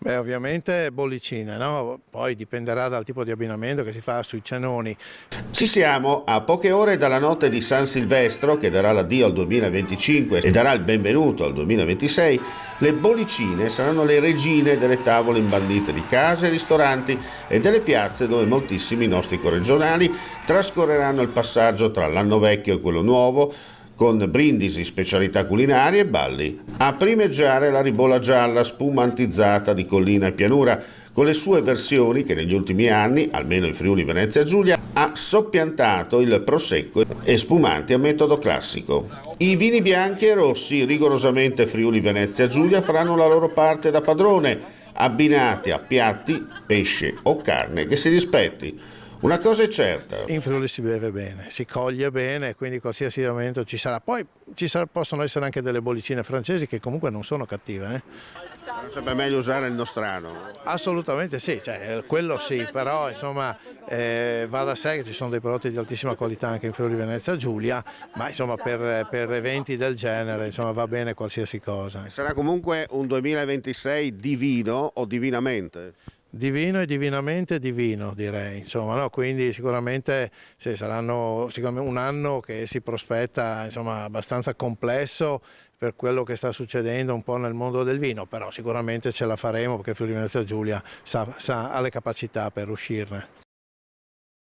Beh, ovviamente bollicine, no? Poi dipenderà dal tipo di abbinamento che si fa sui cenoni. Ci siamo a poche ore dalla notte di San Silvestro, che darà l'addio al 2025 e darà il benvenuto al 2026. Le bollicine saranno le regine delle tavole imbandite di case e ristoranti e delle piazze dove moltissimi nostri corregionali trascorreranno il passaggio tra l'anno vecchio e quello nuovo, con brindisi, specialità culinarie e balli. A primeggiare la ribolla gialla spumantizzata di collina e pianura, con le sue versioni che negli ultimi anni, almeno in Friuli Venezia Giulia, ha soppiantato il prosecco e spumanti a metodo classico. I vini bianchi e rossi, rigorosamente Friuli Venezia Giulia, faranno la loro parte da padrone, abbinati a piatti, pesce o carne che si rispetti. Una cosa è certa. In Friuli si beve bene, si coglie bene, quindi qualsiasi alimento ci sarà. Poi possono essere anche delle bollicine francesi che comunque non sono cattive. Sarebbe meglio usare il nostrano. Assolutamente sì, quello sì, però insomma va da sé che ci sono dei prodotti di altissima qualità anche in Friuli Venezia Giulia, ma insomma per eventi del genere insomma, va bene qualsiasi cosa. Sarà comunque un 2026 divino o divinamente? Divino e divinamente divino, direi, insomma, no? Quindi sicuramente saranno sicuramente un anno che si prospetta insomma, abbastanza complesso per quello che sta succedendo un po' nel mondo del vino, però sicuramente ce la faremo perché Friuli Venezia Giulia ha le capacità per uscirne.